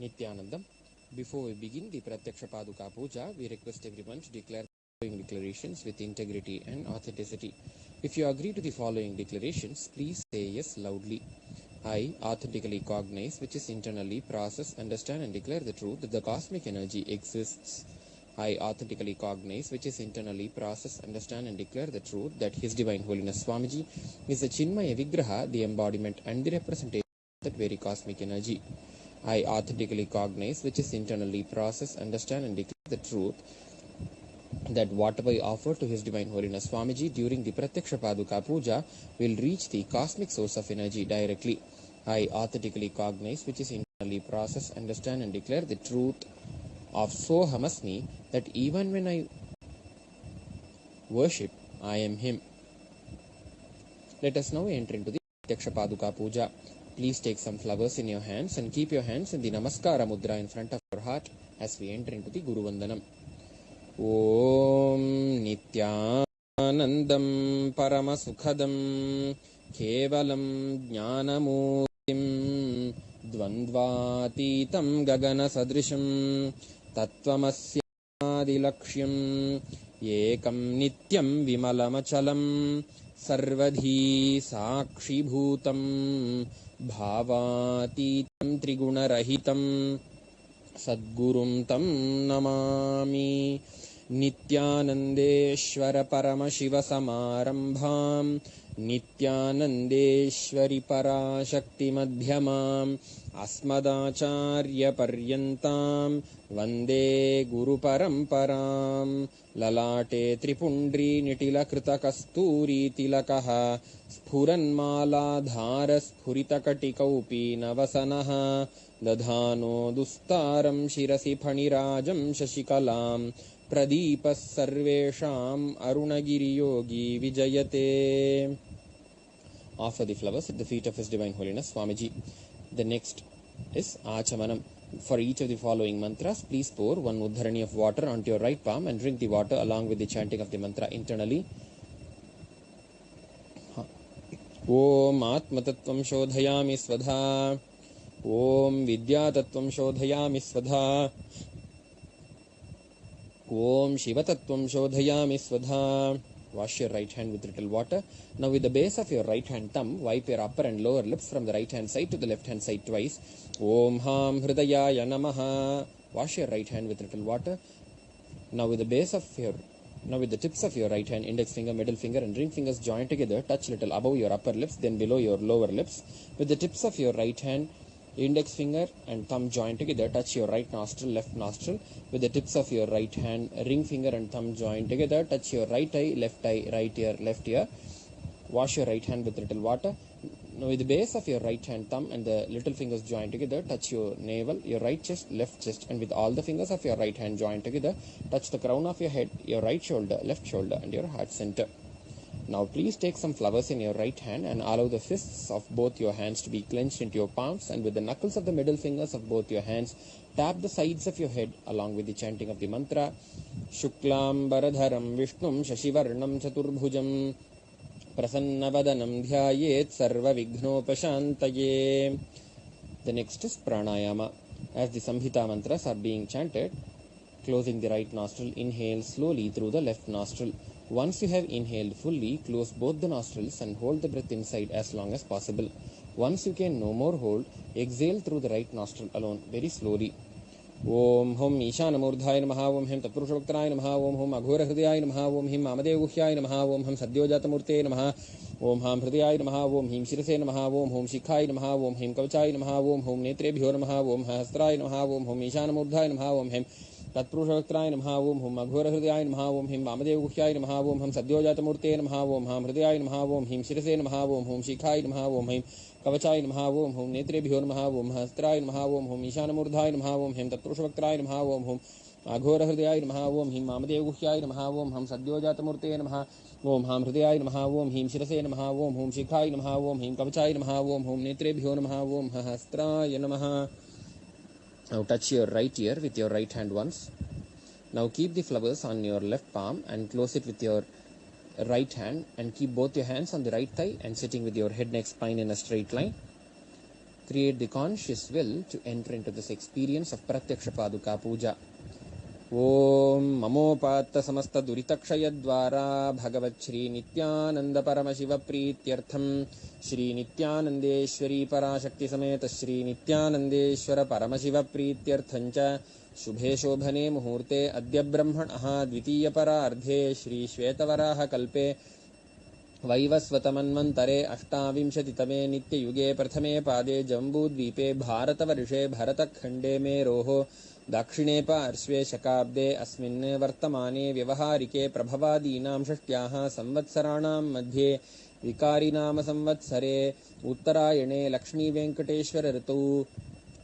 Nityanandam. Before we begin the Pratyaksha Paduka Puja, we request everyone to declare the following declarations with integrity and authenticity. If you agree to the following declarations, please say yes loudly. I authentically cognize, which is internally process, understand and declare the truth that the cosmic energy exists. I authentically cognize, which is internally process, understand and declare the truth that His Divine Holiness Swamiji is the Chinmaya Vigraha, the embodiment and the representation of that very cosmic energy. I authentically cognize, which is internally process, understand and declare the truth that whatever I offer to His Divine Holiness Swamiji during the Pratyaksha Paduka Puja will reach the cosmic source of energy directly. I authentically cognize, which is internally process, understand and declare the truth of Sohamasmi, that even when I worship, I am Him. Let us now enter into the Pratyaksha Paduka Puja. Please take some flowers in your hands and keep your hands in the Namaskara Mudra in front of your heart as we enter into the Guru Vandanam. Om Nityanandam Paramasukhadam Kevalam Jnanamurtim Dvandvatitam Gagana Sadrisham Tattvamasyadilaksham Ekam Nityam Vimalamachalam Sarvadhi Sakshibhutam Bhavatitam Trigunarahitam Sadgurum Tam Namami. Nityanandeshwara Paramashiva Samarambham Nityanandeshwari Parashakti Madhyamam Asmadacharya Paryantam Vande Guru Paramparam. Lalate Tripundri Nitila Krita Kasturi Tilakaha Sphuranmala Dhara Sphuritakatikaupi Navasanaha Dadhano Dustaram Shirasi Phanirajam Shashikalam Pradipas Sarvesham Arunagiri Yogi Vijayate. Offer the flowers at the feet of His Divine Holiness Swamiji. The next is Achamanam. For each of the following mantras, please pour one uddharani of water onto your right palm and drink the water along with the chanting of the mantra internally. Om Atmatattvam Shodhayami Svadha. Om Vidyatattvam Shodhayami Svadha. Om Shivatattvam Shodhayami Svadha. Wash your right hand with little water. Now with the base of your right hand thumb, wipe your upper and lower lips from the right hand side to the left hand side twice. Om Ham Hridayaya Namaha. Wash your right hand with little water. Now with the tips of your right hand, index finger, middle finger and ring fingers joined together, touch little above your upper lips, then below your lower lips. With the tips of your right hand, index finger and thumb joined together, touch your right nostril, left nostril. With the tips of your right hand, ring finger and thumb joined together, touch your right eye, right ear, left ear. Wash your right hand with little water. Now with the base of your right hand thumb and the little fingers joined together, touch your navel, your right chest, left chest, and with all the fingers of your right hand joined together, touch the crown of your head, your right shoulder, left shoulder, and your heart center. Now please take some flowers in your right hand and allow the fists of both your hands to be clenched into your palms, and with the knuckles of the middle fingers of both your hands, tap the sides of your head along with the chanting of the mantra. Shuklam Baradharam Vishnum Shashivarnam Chaturbhujam Prasannavadanam Dhyayet Sarva Vignopashantaye. The next is Pranayama. As the Samhita mantras are being chanted, closing the right nostril, inhale slowly through the left nostril. Once you have inhaled fully, close both the nostrils and hold the breath inside as long as possible. Once you can no more hold, exhale through the right nostril alone, very slowly. Om Hum Ishanamurdhaya Namaha. Om Him Tatpurushavaktaraaya Namaha. Om Hum Aghora Hridayaya Namaha. Om Him Amadevuhyaya Namaha. Om Hum Sadyojatamurte Namaha. Om Ham Hridayaya Namaha. Om Him Shirase Namaha. Om Hum Shikhaya Namaha. Om Him Kavachaya Namaha. Om Hum Netrebhyo Namaha. Om Hastraya Namaha. Om Hum Ishanamurdhaya Namaha. Om Him Tatpurushavaktaraaya Namaha. Om Hum Aghora Hridayaya Namaha. Om Him Amadevuhyaya Namaha. Om Hum Sadyojatamurte Namaha. Om Ham Hridayaya Namaha. Om Him Shirase Namaha. Om Hum Shikhaya Namaha. Om Him Kavachaya Namaha. Om Hum Netrebhyo Namaha. Om Hastraya Namaha. Om Hum Ishanamurdhaya Namaha. Om Him Tatpurushavaktaraaya Namaha. Om Hum Aghora Hridayaya Namaha. Om Him Amadevuhyaya Namaha. Om Hum Sadyojatamurte Namaha. Om Ham Hridayaya Namaha. Om Him Shirase Namaha. Om Hum Shikhaya Namaha. Om Him Kavachaya Namaha. Om Hum Netrebhyo Namaha. Om Hastraya Namaha. Now touch your right ear with your right hand once. Now keep the flowers on your left palm and close it with your right hand, and keep both your hands on the right thigh and sitting with your head, neck, spine in a straight line. Create the conscious will to enter into this experience of Pratyaksha Paduka Puja. Om Mamopatta Samasta Duritakshayadvara Bhagavat Shri Nityananda Paramashiva Prityartham Shri Nityanandeshwari Parashakti Sameta Shri Nityanandeshwara Paramashiva Prityarthancha Shubhe Shobhane Muhurte Adya Brahmanaha Dvitiya Parardhe Shri Shvetavaraha Kalpe वैवस्वतमन्वन्तरे अष्टाविंशतितमे नित्ययुगे प्रथमे पादे जम्बूद्वीपे भारतवर्षे भरतखण्डे मेरोः दक्षिणे पार्श्वे शकाब्दे अस्मिन् वर्तमाने व्यवहारिके प्रभवादीनां षष्ट्याः संवत्सराणां मध्ये विकारिनाम संवत्सरे उत्तरायणे लक्ष्मीवेङ्कटेश्वर ऋतौ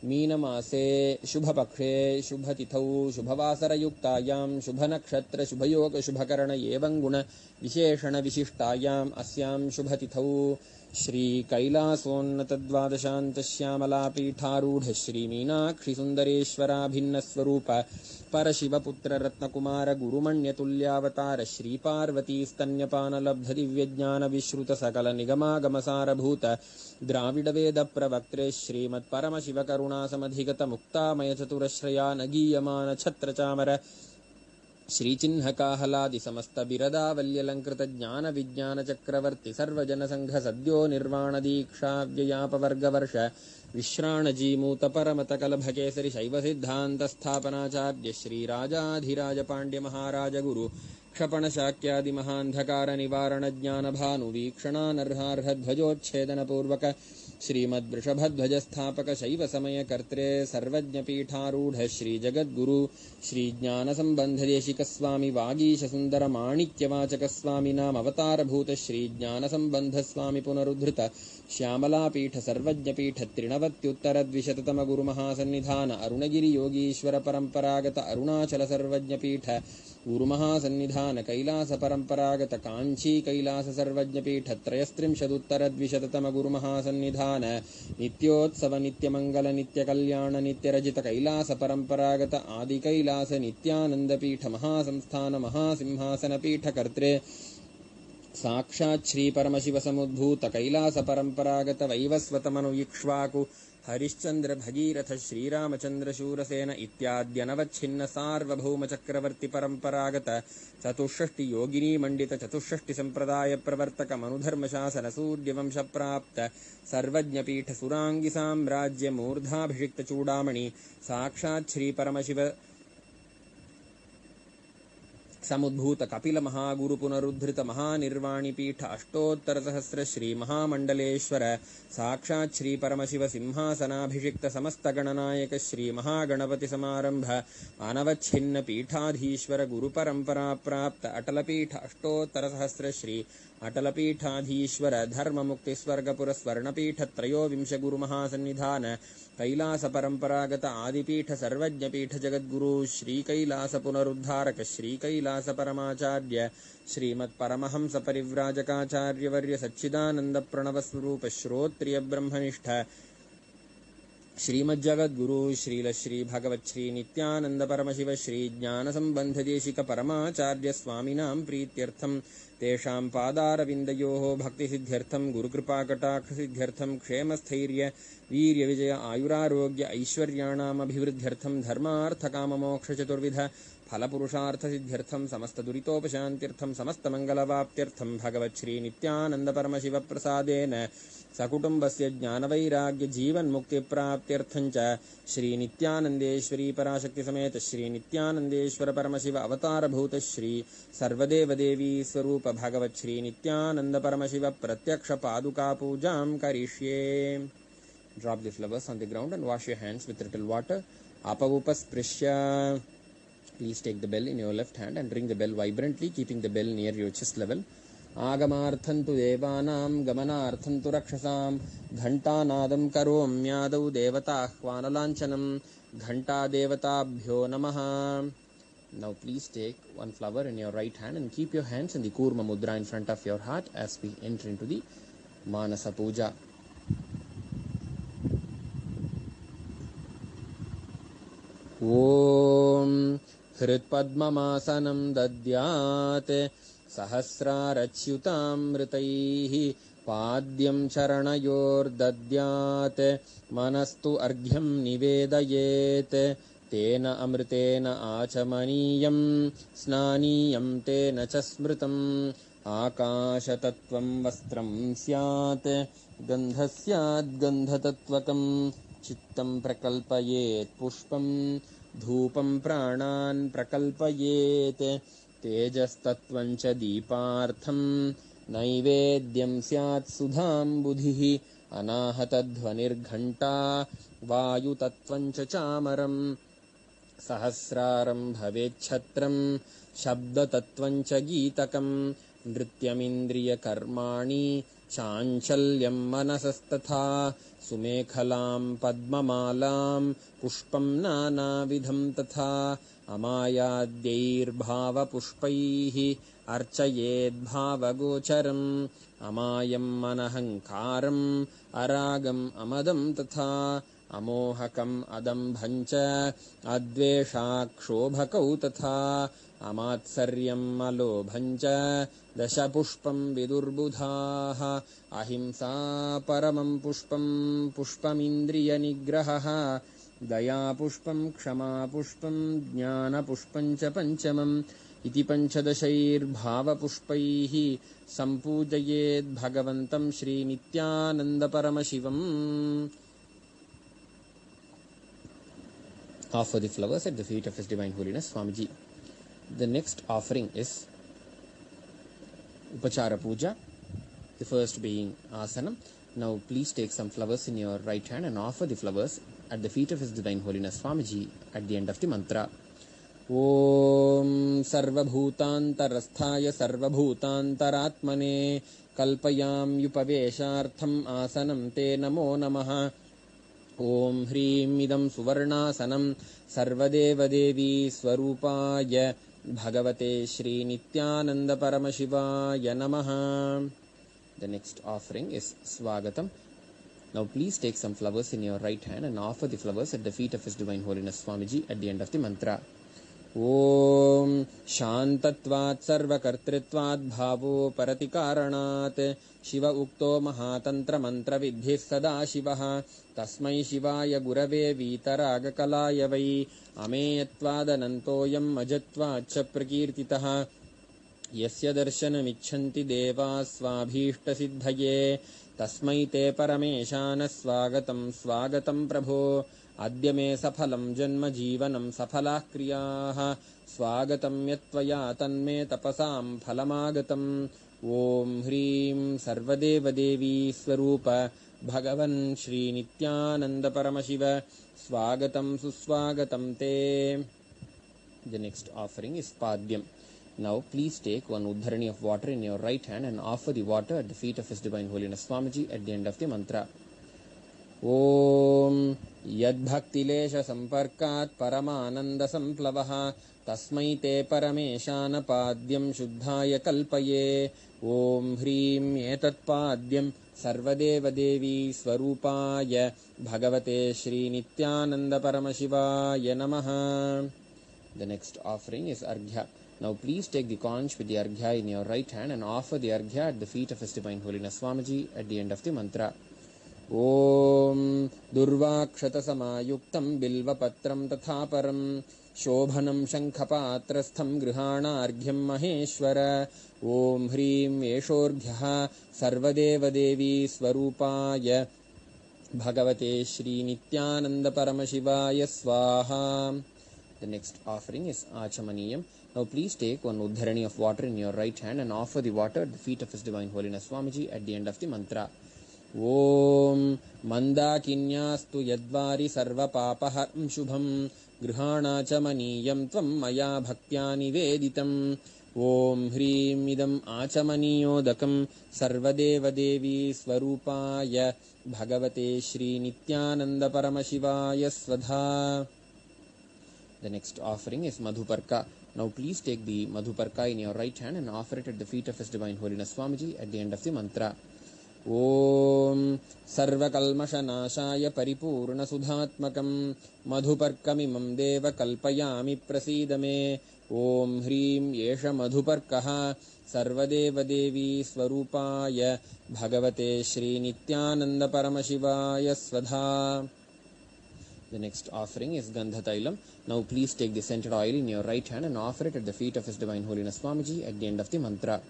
मीनमासे शुभपक्षे शुभतिथौ शुभवासरयुक्तायां शुभनक्षत्र शुभयोग शुभकर्ण एवं गुण विशेषण विशिष्टायाम् अस्यां शुभतिथौ श्री कैलासोन्नतद्वादशान्तश्यामलापीठारूढ श्री मीनाक्षि सुन्दरेश्वराभिन्नस्वरूप परशिवपुत्र रत्नकुमार गुरुमण्यतुल्यावतार श्री पार्वती स्तन्यपानलब्ध दिव्यज्ञान विश्रुत सकल निगमागमसारभूत द्राविड वेद प्रवक्त्रे श्रीमत्परमशिवकरुणा समधिगत मुक्तामय चतुरश्रया नगीयमान छत्रचामर श्रीचिह्नकाहलादि समस्त बिरदावल्यलंकृत ज्ञान विज्ञान चक्रवर्ति सर्वजन संघ सद्यो निर्वाण दीक्षा व्ययापवर्गवर्ष विश्राणजीमूत परमत कलभ केसरी शैव सिद्धांत स्थापनाचार्य श्री राजाधिराज पांड्य महाराज गुरु क्षपण शाक्यादि महांधकार निवारण ज्ञान भानु वीक्षणानर्हार्ह ध्वजोच्छेदन पूर्वक श्रीमद्वृषभध्वज स्थापक शैव समय कर्त्रे सर्वज्ञ पीठारूढ़ श्री जगद्गुरु श्री ज्ञान संबंध देशिक स्वामी वागीश सुंदर माणिक्यवाचक स्वामी नाम अवतार भूत श्री ज्ञान संबंध स्वामी पुनरुद्धृत श्यामला पीठ सर्वज्ञ पीठ त्रिणवत्युत्तर द्विशततम गुरु महासन्निधान अरुणगिरि योगीश्वर परंपरागत अरुणाचल सर्वज्ञ पीठ गुरु महासन्निधान कैलास परंपरागत कांची कैलास सर्वज्ञ पीठ त्रयस्त्रिंशदुत्तर द्विशततम गुरु महासन्निधान नित्योत्सव नित्यमंगल नित्य कल्याण नित्य रजित कैलास परंपरागत आदि कैलास नित्यानंद पीठ महासंस्थान महासिंहासन पीठ कर्त्रे साक्षात् श्री परमशिव समुद्भूत कैलास परंपरागत वैवस्वतमनु इक्ष्वाकु हरिश्चंद्र भगीरथ श्रीरामचंद्र शूरसेन इत्याद्यनवच्छिन्न सार्वभौम चक्रवर्ती परंपरागत चतुष्षष्टि योगिनी मंडित चतुष्षष्टि संप्रदाय प्रवर्तक मनुधर्म शासन सूर्य वंश प्राप्त सर्वज्ञ पीठ सुरांगी साम्राज्य मूर्धाभिषिक्त चूड़ामणि साक्षात् श्री परमशिव समुद्भूत कपिल महागुरु पुनरुद्धृत महानिर्वाणी पीठ अष्टोत्तर सहस्र श्री महामंडलेश्वर साक्षात् श्री परमशिव सिंहासनाभिषिक्त समस्त गणनायक श्री महागणपति समारंभ अनवच्छिन्न पीठाधीश्वर गुरु परंपरा प्राप्त अटल पीठ अष्टोत्तर सहस्र श्री अटल पीठाधीश्वर धर्म मुक्ति स्वर्गपुर स्वर्णपीठ त्रयोविंश गुरु महासन्निधान कैलास परंपरागत आदिपीठ सर्वज्ञ पीठ जगद्गुरु श्री कैलास पुनरुद्धारक श्री कैलास परमाचार्य श्रीमत् परमहंस परिव्राजकाचार्य वर्य सच्चिदानंद प्रणव स्वरूप श्रोत्रिय ब्रह्मनिष्ठ श्रीमज्जगद्गुरु श्रील श्री भगवत् श्री नित्यानंद परमशिव श्री ज्ञान संबंध देशिक परमाचार्य स्वामिनां प्रीत्यर्थं तेषां पादारविन्दयोः भक्ति सिद्ध्यर्थं गुरुकृपा कटाक्ष सिद्ध्यर्थं क्षेम स्थैर्य वीर्य विजय आयुरारोग्य ऐश्वर्याणाम् अभिवृद्ध्यर्थं धर्मार्थ काम मोक्ष चतुर्विध फलपुरुषार्थ सिद्ध्यर्थं समस्त दुरितोपशान्त्यर्थं समस्त मंगलवाप्त्यर्थं भगवत् श्री नित्यानंद परमशिव प्रसादेन सकुटुम्बस्य ज्ञानवैराग्य जीवन मुक्ति प्राप्त्यर्थं च श्री नित्यानंदेश्वरी पराशक्ति समेत श्री नित्यानंदेश्वर परमशिव अवतार भूत श्री सर्वदेव देवी स्वरूप भगवत् श्री नित्यानंद परमशिव प्रत्यक्ष पादुका पूजां करिष्ये. Drop the flowers on the ground and wash your hands with little water. Apavupasprishya. Please take the bell in your left hand and ring the bell vibrantly, keeping the bell near your chest level. आगमार्थन्तु देवानां गमनार्थन्तु रक्षसां घण्टानादं करोम्यादौ देवताह्वानलाञ्छनं घण्टादेवताभ्यो नमः. Now please take one flower in your right hand and keep your hands in the Kurma Mudra in front of your heart as we enter into the Manasa Puja. Om हृत्पद्ममासनं दद्यात् सहस्रारच्युतामृतैः पाद्यं चरणयोर्दद्यात् मनस्तु अर्घ्यं निवेदयेत् तेन अमृतेन आचमनीयं स्नानीयं तेन च स्मृतम् आकाशतत्त्वं वस्त्रं स्यात् गन्धस्याद्गन्धतत्त्वकं चित्तं प्रकल्पयेत् पुष्पं धूपं प्राणान् प्रकल्पयेत् तेजस्तत्त्वं च दीपार्थं नैवेद्यं स्यात् सुधाम्बुधिः अनाहतध्वनिर्घण्टा वायुतत्त्वं च चामरम् सहस्रारं भवेच्छत्रं शब्दतत्त्वं च गीतकम् नृत्यमिन्द्रियकर्माणि चाञ्चल्यं मनसस्तथा सुमेखलां पद्ममालां पुष्पं नानाविधं तथा अमायाद्यैर्भावपुष्पैः अर्चयेद्भावगोचरम् अमायम् अनहङ्कारम् अरागम् अमदं तथा अमोहकम् अदम्भं च अद्वेषाक्षोभकौ तथा अमात्सर्यम् अलोभं च दशपुष्पं विदुर्बुधाः अहिंसा परमं पुष्पं पुष्पमिन्द्रियनिग्रहः दयापुष्पं क्षमापुष्पं ज्ञानपुष्पं च पञ्चमम् इति पञ्चदशैर्भावपुष्पैः सम्पूजयेद् भगवन्तं श्रीनित्यानन्दपरमशिवम्. Offer the flowers at the feet of His Divine Holiness Swamiji. The next offering is Upachara Puja, the first being Asanam. Now please take some flowers in your right hand and offer the flowers at the feet of His Divine Holiness Swamiji at the end of the mantra. Om Sarvabhutantarasthaya Sarvabhutantaratmane Kalpayam Yupaveshartham Asanam Te Namo Namaha. Om Hrim Idam Suvarnasanam Sarvadevadevi Swarupaya Bhagavate Shri Nityananda Paramashivaya Namaha. The next offering is Swagatam. Now please take some flowers in your right hand and offer the flowers at the feet of His Divine Holiness Swamiji at the end of the mantra. Om Shantatvat Sarvakartritvat Bhavo Paratikaranat Shiva Ukto Mahatantra Mantra Vidhis Sada Shivaha Tasmai Shivaya Gurave Vitaraga Vai Ameyatvadanantoyam Ajatvacha Prakirtitaha Yasya Darshanamichanti Deva Swabhishta Siddhaye Tasmai Te Parameshana Swagatam Swagatam Prabho Adya me saphalam janma jeevanam saphalah kriyaah swagatam yatvaya tanme tapasam phalamagatam. Om Hrim Sarvadeva Devi Swarupa Bhagavan Shri Nityananda Paramashiva Swagatam Suswagatam Te. The next offering is Padyam. Now please take one uddharani of water in your right hand and offer the water at the feet of His Divine Holiness Swamiji at the end of the mantra. Om Yadbhaktilesha Samparkat Paramananda Samplavaha Tasmai Te Parameshana Padyam Shuddhaya Kalpaye. Om Hrim Etat Padyam Sarvadeva Devi Swarupaya Bhagavate Shri Nityananda Paramashivaya Namaha. The next offering is Arghya. Now please take the conch with the Arghya in your right hand and offer the Arghya at the feet of His Divine Holiness Swamiji at the end of the mantra. Om Durvakshatasamayuktam Bilvapatram Tathaparam Shobhanam Shankhapatrastham Grihana Arghyam Maheshwara. Om Hrim Yeshorghyaha Sarvadeva Devi Swarupaya Bhagavate Shri Nityananda Paramashivaya Swaha. The next offering is Achamaniyam. Now please take one uddharani of water in your right hand and offer the water at the feet of His Divine Holiness Swamiji at the end of the mantra. Om Mandakinyastu Yadvari Sarva Papaharam Shubham Grihana Chamaniyam Tvam Maya Bhaktya Niveditam. Om Hrim Idam Achamaniyodakam Sarvadeva Devi Swarupaya Bhagavate Shri Nityananda Paramashivaya Svadha. The next offering is Madhuparka. Now please take the Madhuparka in your right hand and offer it at the feet of His Divine Holiness Swamiji at the end of the mantra. ॐ सर्वकल्मषनाशाय परिपूर्णसुधात्मकं मधुपर्कमिमं देव कल्पयामि प्रसीद मे। ॐ ह्रीं एष मधुपर्कः सर्वदेवदेवी स्वरूपाय भगवते श्रीनित्यानन्दपरमशिवाय स्वधा। The next offering is Gandha Tailam. Now please take the scented oil in your right hand and offer it at the feet of His Divine Holiness Swamiji at the end of the mantra.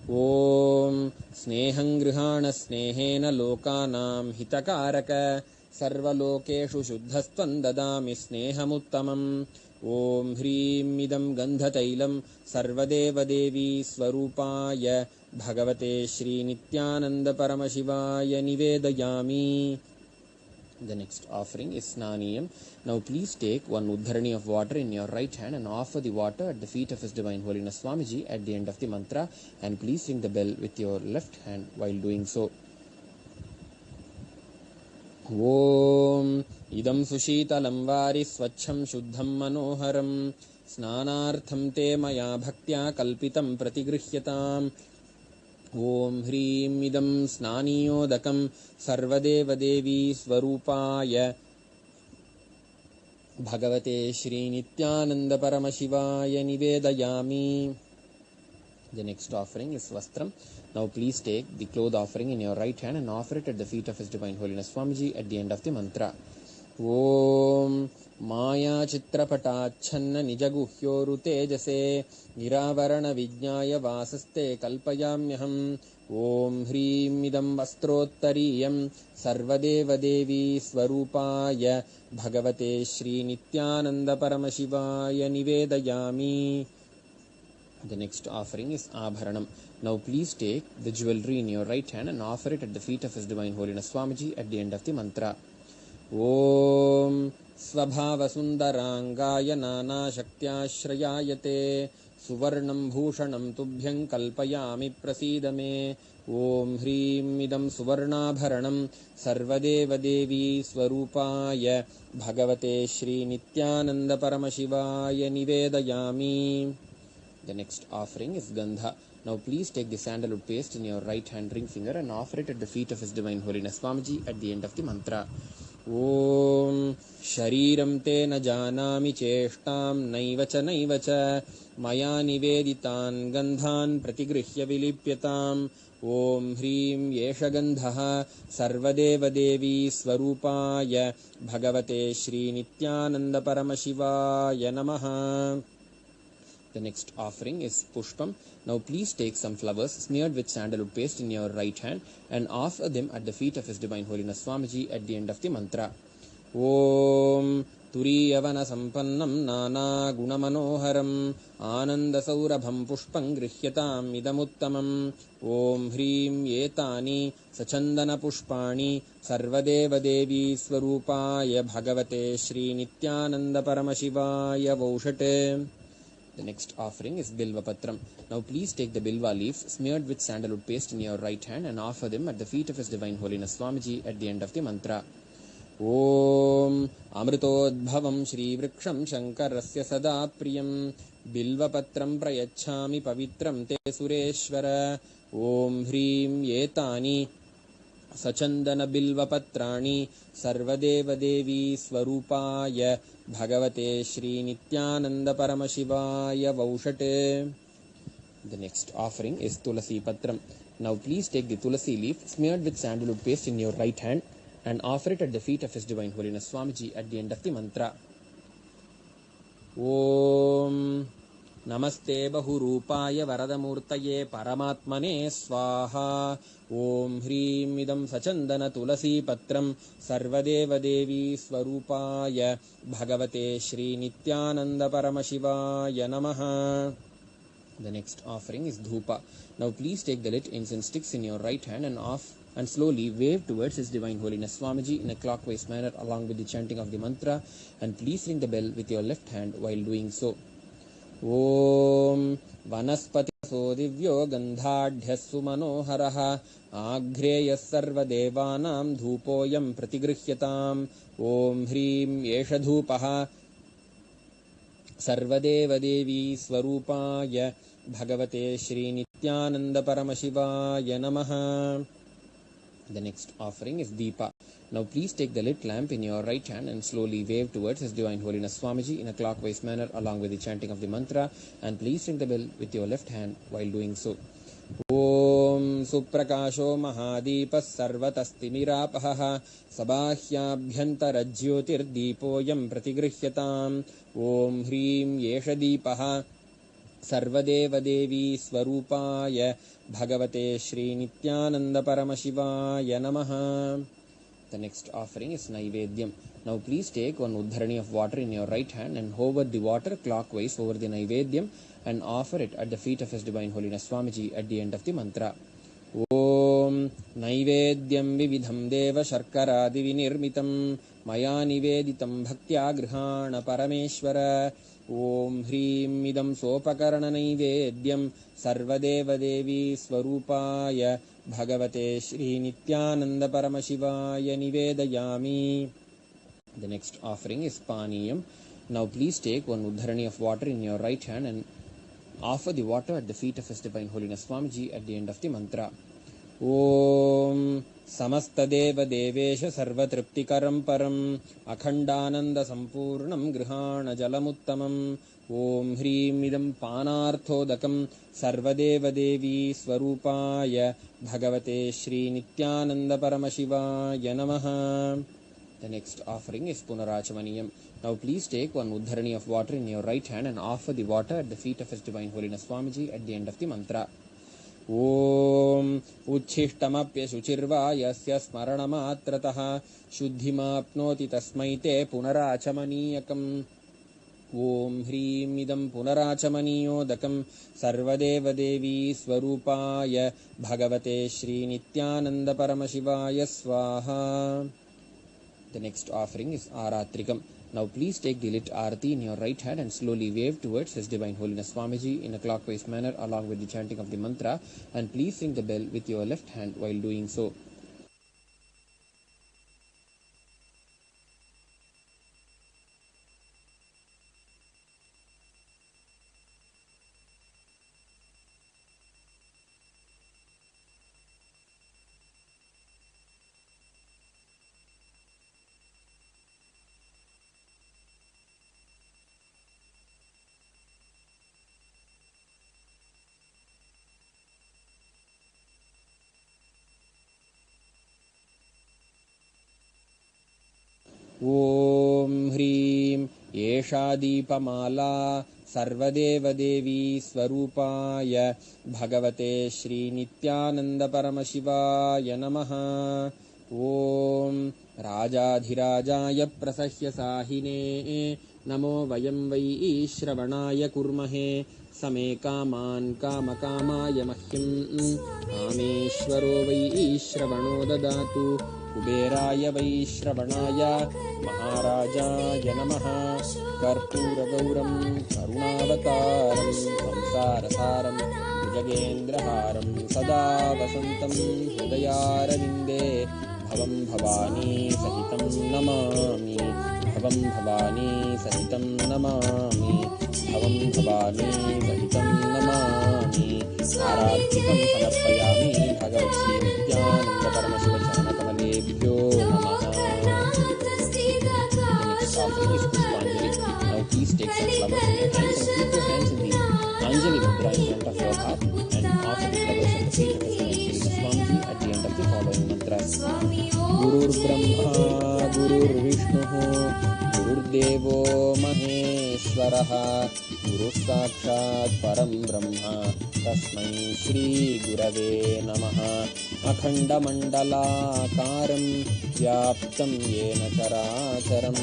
Om Snehang Grihana Snehena Lokanam Hitakaraka Sarvalokeshu Shuddhastvan Dadami Snehamuttamam. Om Hrim Idam Gandha Tailam Sarvadeva Devi Swarupaya Bhagavate Shri Nityananda Paramashivaya Nivedayami. The next offering is Snaniyam. Now please take one Uddharani of water in your right hand and offer the water at the feet of His Divine Holiness Swamiji at the end of the mantra, and please ring the bell with your left hand while doing so. Om Idam Sushitalam Vari Swachham Shuddham Manoharam Snanartham Te Maya Bhaktya Kalpitam Pratigrihyatam. Om Hrim Idam Snaniyodakam Sarvadevadevi Swarupaya Bhagavate Shri Nityananda Paramashivaya Nivedayami. The next offering is Vastram. Now please take the cloth offering in your right hand and offer it at the feet of His Divine Holiness Swamiji at the end of the mantra. Om Maya Chitrapatachanna Nijaguhyoru Tejase Niravarana Vijnaya Vasaste Kalpayamyaham. Om Hrim Idam Vastrottariyam Sarvadeva Devi Swarupaya Bhagavate Shri Nityananda Paramashivaya Nivedayami. The next offering is Abharanam. Now please take the jewelry in your right hand and offer it at the feet of His Divine Holiness Swamiji at the end of the mantra. Om Svabhavasundarangaya Nana Shaktyashrayayate Suvarnam Bhushanam Tubhyam Kalpayami Prasidame. Om Hrim Idam Suvarnabharanam Sarvadeva Devi Swarupaya Bhagavate Shri Nityananda Paramashivaya Nivedayami. The next offering is Gandha. Now please take the sandalwood paste in your right hand ring finger and offer it at the feet of His Divine Holiness Swamiji at the end of the mantra. Om Shariram te na janami cheshtam naiva cha maya niveditan gandhan pratigrihya vilipyatam. Om Hrim Yesha Gandhaha Sarvadeva Devi Swarupaya Bhagavate Shri Nityananda Paramashivaya Namaha. The next offering is Pushpam. Now please take some flowers smeared with sandalwood paste in your right hand and offer them at the feet of His Divine Holiness Swamiji at the end of the mantra. Om Turiyavana Sampannam Nana Gunamanoharam Ananda Saurabham Pushpam Grihyatam Idamuttamam. Om Hrim Etani Sachandana Pushpani Sarvadeva Devi Swarupaya Bhagavate Shri Nityananda Paramashivaya Vaushate. The next offering is Bilva Patram. Now please take the Bilva leaf smeared with sandalwood paste in your right hand and offer them at the feet of His Divine Holiness Swamiji at the end of the mantra. Om Amritodbhavam Shri Vriksham Shankarasya Sada Priyam Bilva Patram Prayachami Pavitram Te Sureshwara. Om Hrim Etani Sachandana Bilva Patrani Sarvadeva Devi Swarupaya Bhagavate Shri Nityananda Paramashivaya Vaushate. The next offering is Tulasi Patram. Now please take the Tulasi leaf smeared with sandalwood paste in your right hand and offer it at the feet of His Divine Holiness Swamiji at the end of the mantra. Om Namaste Bahurupaya Varadamurtaye Paramatmane Swaha. Om Hrim Idam Sachandana Tulasi Patram Sarvadeva Devi Swarupaya Bhagavate Shri Nityananda Paramashivaya Namaha. The next offering is Dhupa. Now please take the lit incense sticks in your right hand and slowly wave towards His Divine Holiness Swamiji in a clockwise manner along with the chanting of the mantra, and please ring the bell with your left hand while doing so. Om Vanaspati Sodivyo Gandhadhyassu Manoharaha Agreyas Sarva Devanam Dhupoyam Pratigrihyatam. Om Hrim Yesha Dhupaha Sarvadeva Devi Swarupaya Bhagavate Shri Nityananda Paramashivaya Namaha. The next offering is Deepa. Now please take the lit lamp in your right hand and slowly wave towards His Divine Holiness Swamiji in a clockwise manner along with the chanting of the mantra, and please ring the bell with your left hand while doing so. Om Suprakasho Mahadipah Sarvatastimirapahah Sabahyaabhyantarajyotir Deepoyam Pratigrihyatam. Om Hrim Yesha Deepah Sarvadeva Devi Swarupaya Bhagavate Shri Nityananda Paramashivaya Namaha. The next offering is Naivedyam. Now please take one Uddharani of water in your right hand and hover the water clockwise over the Naivedyam and offer it at the feet of His Divine Holiness Swamiji at the end of the mantra. Om Naivedyam Vividham Deva Sharkaradi Vinirmitam Maya Niveditam Bhaktya Grihana Parameshwara. Om Hrim Idam Sopakarana Naivedyam Sarvadeva Devi Swarupaya Bhagavate Shri Nityananda Paramashivaya Nivedayami. The next offering is Paniyam. Now please take one Uddharani of water in your right hand and offer the water at the feet of His Divine Holiness Swamiji at the end of the mantra. Om Samastadeva Devesha Sarvatriptikaram Param Akhandananda Sampurnam Grihana Jalamuttamam. Om Hrim Idam Panarthodakam Sarvadeva Devi Swarupaya Bhagavate Shri Nityananda Paramashivaya Namaha. The next offering is Punarachamaniyam. Now please take one Uddharani of water in your right hand and offer the water at the feet of His Divine Holiness Swamiji at the end of the mantra. Om Uchishtamapya Shuchirva Yasya Smaranamatrataha Shuddhimapnoti Tasmaite Punarachamaniyakam. Om Hrim Idam Punarachamaniyodakam Sarvadeva Devi Swarupaya Bhagavate Shri Nityananda Paramashivaya Swaha. The next offering is Aratrikam. Now please take the lit Arati in your right hand and slowly wave towards His Divine Holiness Swamiji in a clockwise manner along with the chanting of the mantra, and please ring the bell with your left hand while doing so. Om Hrim Yesha Deepamala Sarvadeva Devi Swarupaya Bhagavate Shri Nityananda Paramashivaya Namaha. Om Rajadhirajaya Prasahya Sahine Namo Vayam Vai Shravanaya Kurmahe Same Kaman Kamakamaya Mahyam Ameshwaro Vai Shravano Dadatu Kuberaya Vai Shravanaya Maharajaya Namaha. Karpura Gauram Karunavataram Samsarasaram Bhujagendraharam Sada Vasantam Hridayarvinde Bhavam Bhavani Sahitam Namami. Bhavam Bhavani Sahitam Namami. Bhavam Bhavani Sahitam Namami. Aratrikam Samarpayami Bhagavat Shri Nityananda Paramashiva Charana Kamalebhyo Namaha. Now please take some flowers in your hands and keep your hands in the Anjali Mudra in front of your heart and offer the flowers at the feet of His Divine Swamiji at the end of the following mantras. Gurur Brahma Gurur Vishnu Gurur Devo Maheshwaraha Guru Sakshat Param Brahma Tasmai Shri Gurave Namaha. Akhanda Mandala Karam Vyaptam Yena Characharam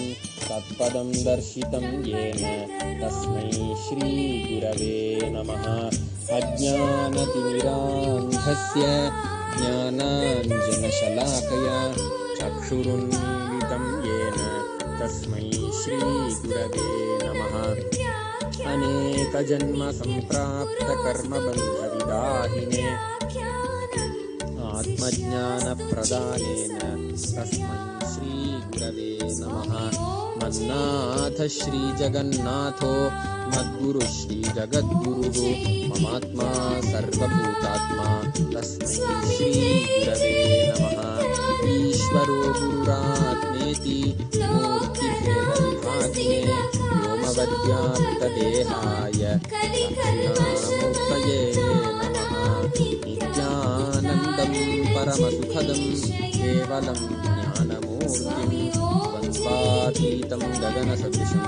Tatpadam Darshitam Yena Tasmai Shri Gurave Namaha. Ajnanatirandhasya Jnananjana Shalakaya Chakshurunmilitam Yena Tasmai Shri Gurave Namaha. Aneka Janma Samprapta Karma Bandha Vidahine Atmajnana Pradhanena Tasmai Shri Gurave Namaha. मन्नाथ Shri जगन्नाथो मद्गुरु श्री जगद्गुरुः ममात्मा सर्वभूतात्मा तस्मै श्री गुरवे नमः। ईश्वरो गुरुरात्मेति मूर्तिभेदविभागिने व्योमवद्व्याप्तदेहाय दक्षिणामूर्तये नमः। नित्यानन्दं परमसुखदं केवलं ज्ञानमूर्तिं द्वन्द्वातीतं गगनसदृशं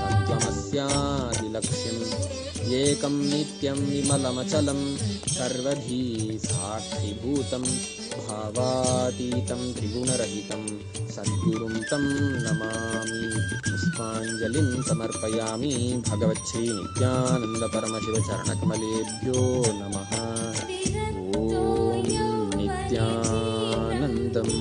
तत्त्वमस्यादिलक्ष्यम् एकं नित्यं विमलमचलं सर्वधी साक्षिभूतं भावातीतं त्रिगुणरहितं सद्गुरुं तं नमामि। पुष्पाञ्जलिं समर्पयामि भगवच्छ्री नित्यानन्दपरमशिवचरणकमलेभ्यो नमः। ॐ नित्यानन्दम्।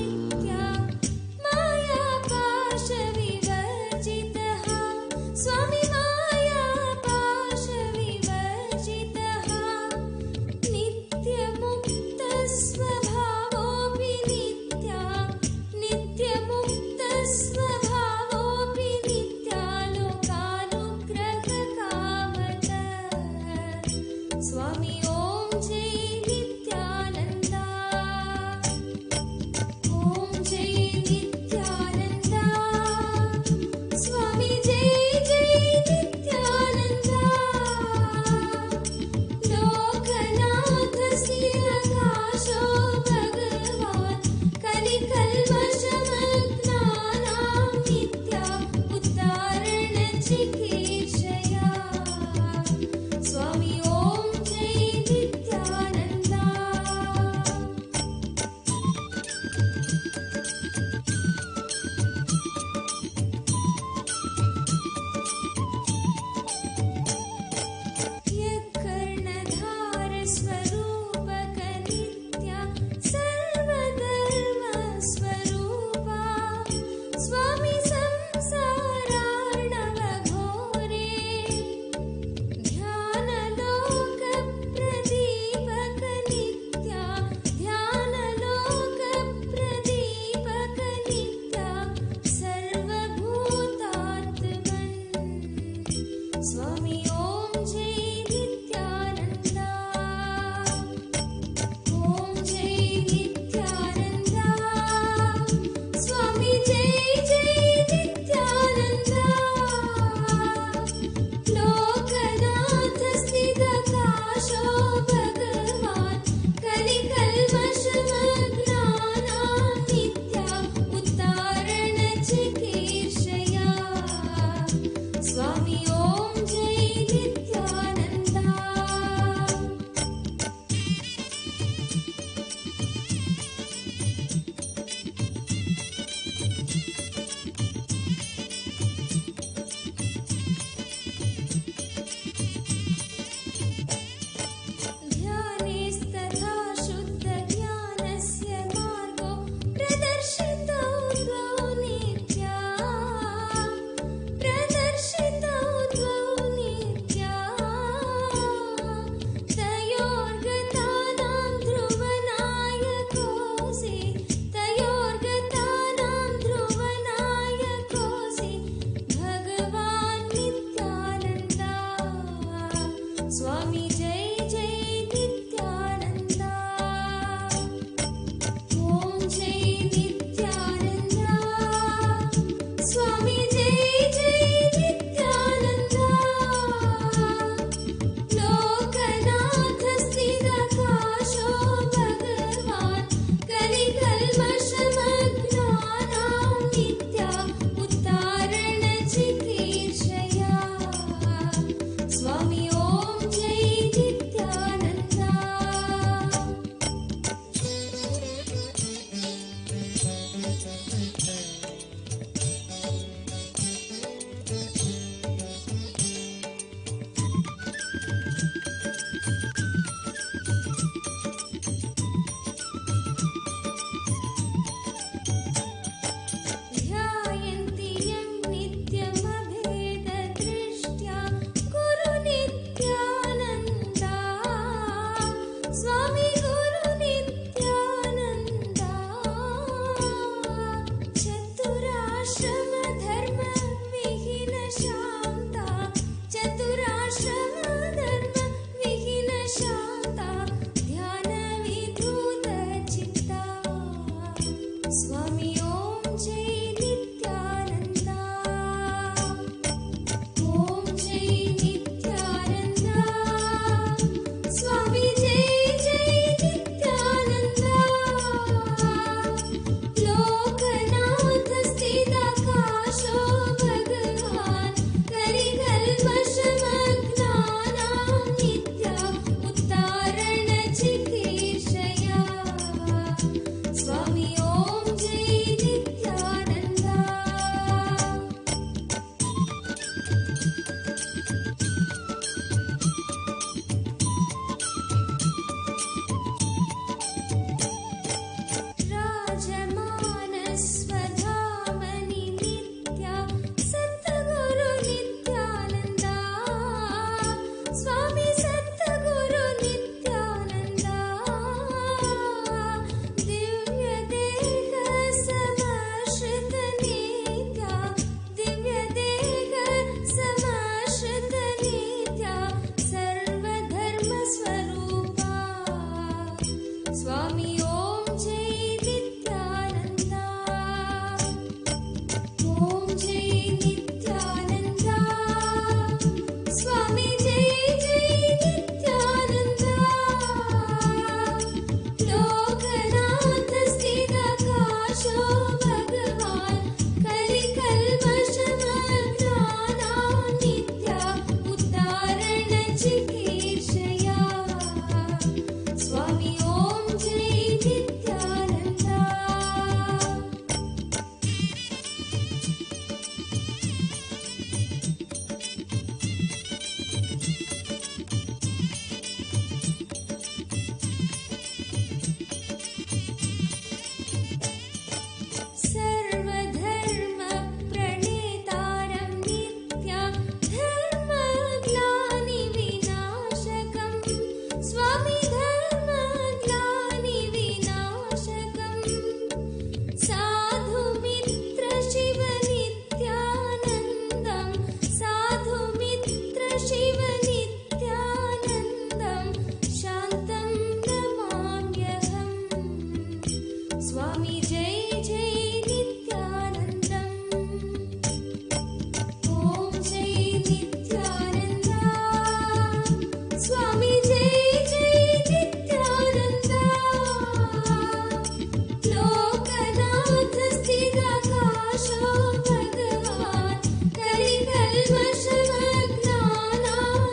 स्वामी ओम जय शिव नित्यानन्दं शान्तं नमाम्यहम्। स्वामी जय जय नित्यानन्दम्। ॐ जय नित्यानन्द। स्वामी जय जय नित्यानन्द। लोकनाथ स्थिराकाशो भगवान् कलिकल्मषमग्नानां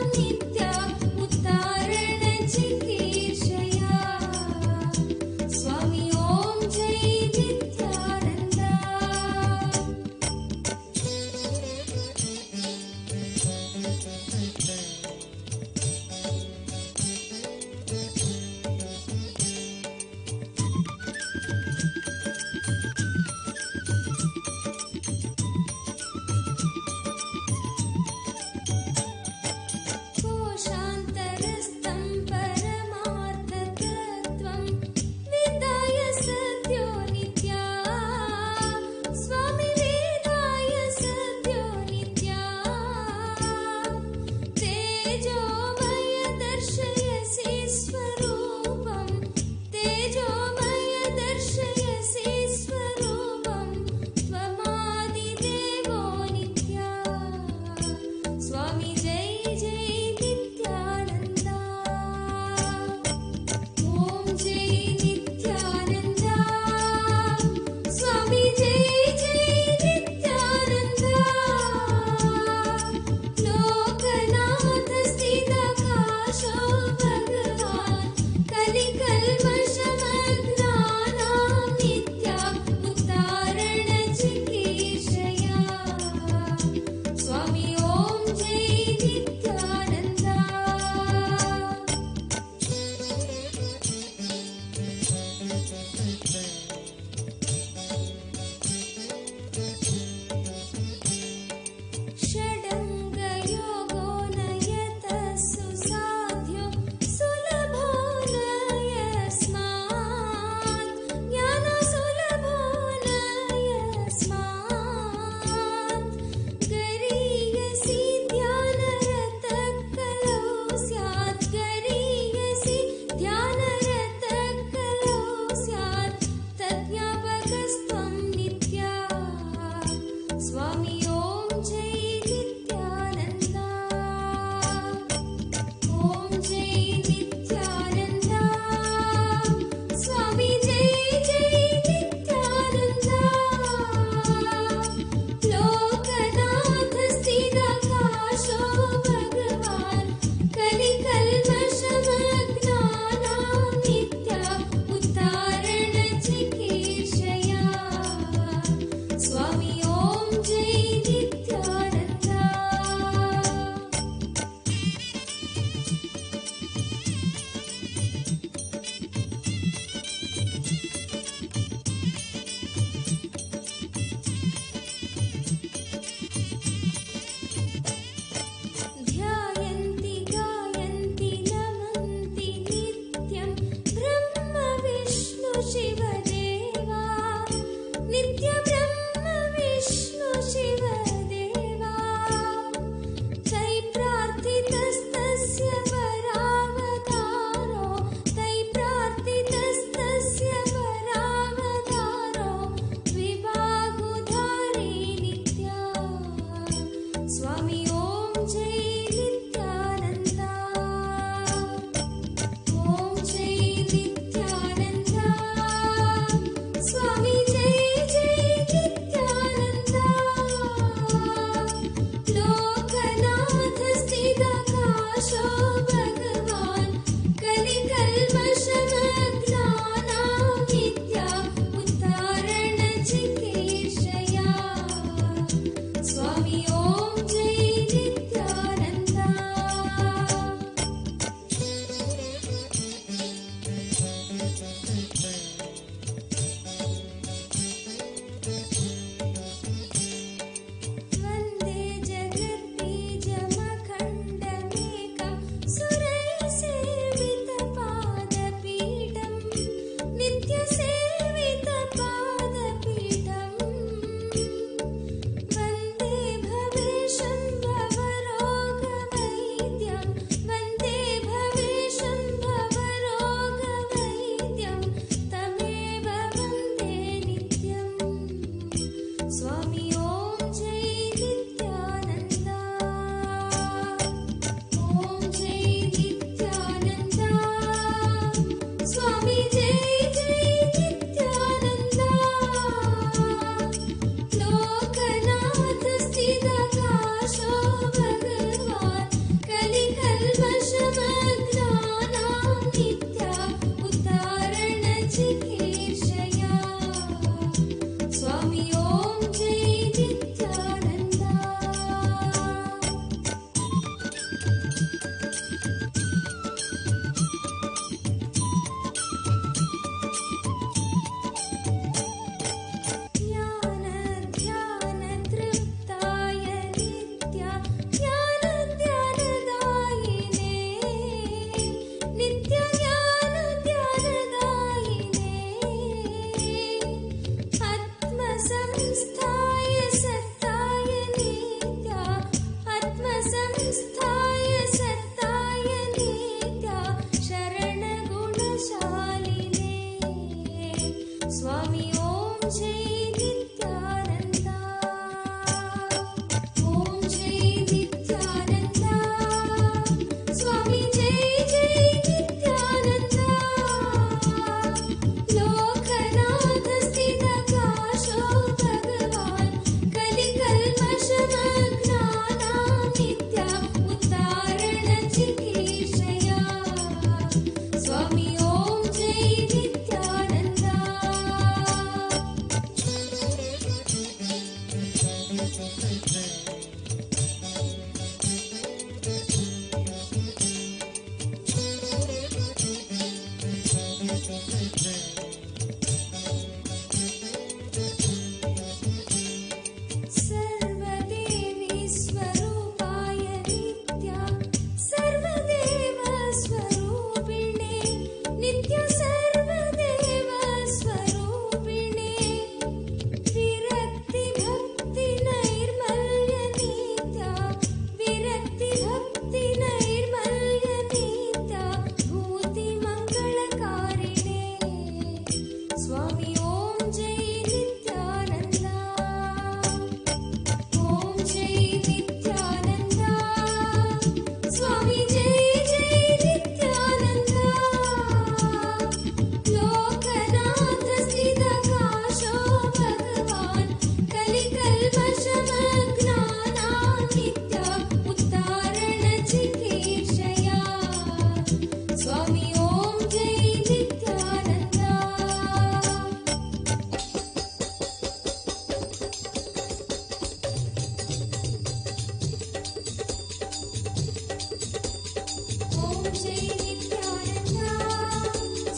जय नित्यानंद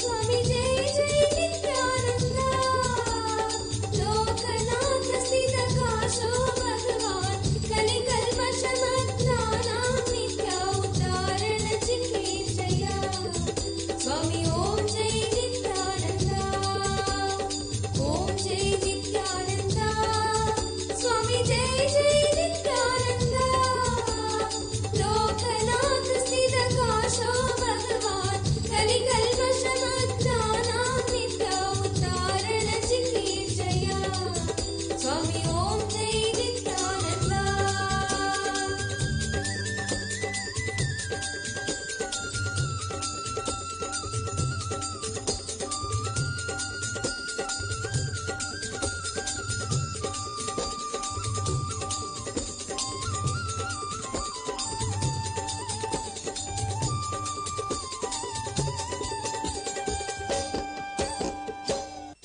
स्वामी जय जय नित्यानंद लोकनाथ स्थित काशो भगवान कलिकल्मषमग्नानां नित्य उद्धारण चिकीर्षया स्वामी ओम जय नित्यानंद ओम जय नित्यानंद स्वामी जय जय नित्यानंद लोकनाथ स्थित काशो भगवान कलिकल्मषमग्नानां नित्य उद्धारण चिकीर्षया स्वामी ओम जय नित्यानंद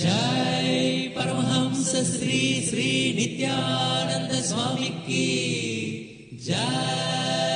जय परमहंस श्री श्री नित्यानंद स्वामी की जय।